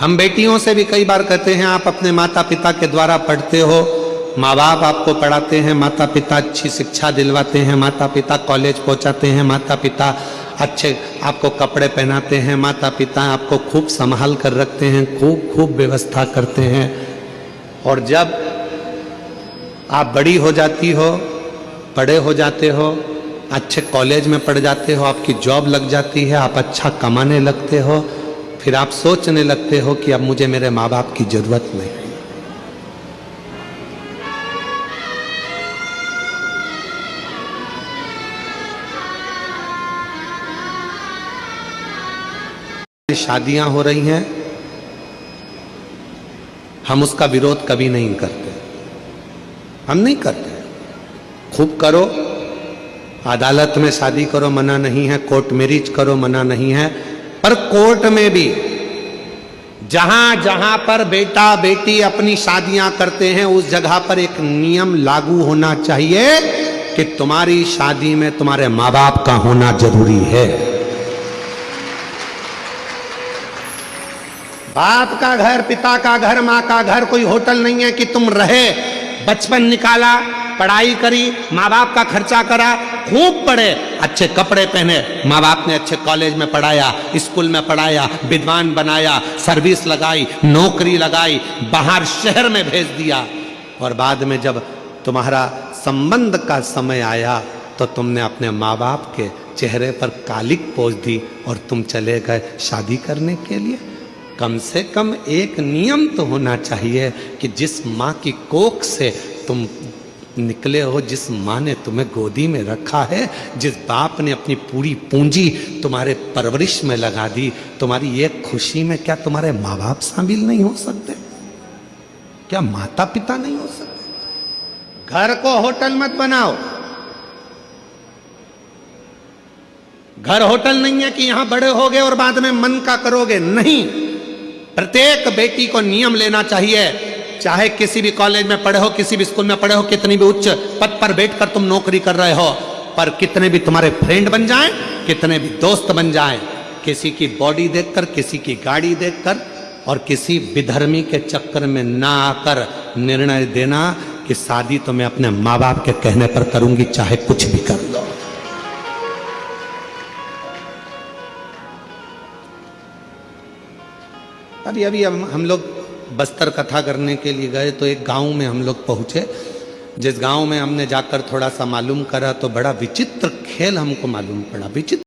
हम बेटियों से भी कई बार कहते हैं आप अपने माता पिता के द्वारा पढ़ते हो, माँ बाप आपको पढ़ाते हैं, माता पिता अच्छी शिक्षा दिलवाते हैं, माता पिता कॉलेज पहुंचाते हैं, माता पिता अच्छे आपको कपड़े पहनाते हैं, माता पिता आपको खूब संभाल कर रखते हैं, खूब खूब व्यवस्था करते हैं। और जब आप बड़ी हो जाती हो, बड़े हो जाते हो, अच्छे कॉलेज में पढ़ जाते हो, आपकी जॉब लग जाती है, आप अच्छा कमाने लगते हो, फिर आप सोचने लगते हो कि अब मुझे मेरे माँ बाप की जरूरत नहीं। शादियां हो रही हैं, हम उसका विरोध कभी नहीं करते, हम नहीं करते। खूब करो, अदालत में शादी करो, मना नहीं है, कोर्ट मैरिज करो, मना नहीं है, पर कोर्ट में भी जहां जहां पर बेटा बेटी अपनी शादियां करते हैं उस जगह पर एक नियम लागू होना चाहिए कि तुम्हारी शादी में तुम्हारे माँ बाप का होना जरूरी है। बाप का घर, पिता का घर, माँ का घर कोई होटल नहीं है कि तुम रहे, बचपन निकाला, पढ़ाई करी, माँ बाप का खर्चा करा, खूब पढ़े, अच्छे कपड़े पहने, माँ बाप ने अच्छे कॉलेज में पढ़ाया, स्कूल में पढ़ाया, विद्वान बनाया, सर्विस लगाई, नौकरी लगाई, बाहर शहर में भेज दिया, और बाद में जब तुम्हारा संबंध का समय आया तो तुमने अपने माँ बाप के चेहरे पर कालिक पोंछ दी और तुम चले गए शादी करने के लिए। कम से कम एक नियम तो होना चाहिए कि जिस माँ की कोख से तुम निकले हो, जिस माँ ने तुम्हें गोदी में रखा है, जिस बाप ने अपनी पूरी पूंजी तुम्हारे परवरिश में लगा दी, तुम्हारी एक खुशी में क्या तुम्हारे माँ बाप शामिल नहीं हो सकते? क्या माता पिता नहीं हो सकते? घर को होटल मत बनाओ। घर होटल नहीं है कि यहां बड़े होगे और बाद में मन का करोगे, नहीं। प्रत्येक बेटी को नियम लेना चाहिए, चाहे किसी भी कॉलेज में पढ़े हो, किसी भी स्कूल में पढ़े हो, कितनी भी उच्च पद पर बैठकर तुम नौकरी कर रहे हो, पर कितने भी तुम्हारे फ्रेंड बन जाएं, कितने भी दोस्त बन जाएं, किसी की बॉडी देखकर, किसी की गाड़ी देखकर और किसी विधर्मी के चक्कर में ना आकर निर्णय देना कि शादी तो मैं अपने माँ बाप के कहने पर करूंगी, चाहे कुछ भी कर लो। अभी हम लोग बस्तर कथा करने के लिए गए तो एक गांव में हम लोग पहुंचे, जिस गांव में हमने जाकर थोड़ा सा मालूम करा तो बड़ा विचित्र खेल हमको मालूम पड़ा। विचित्र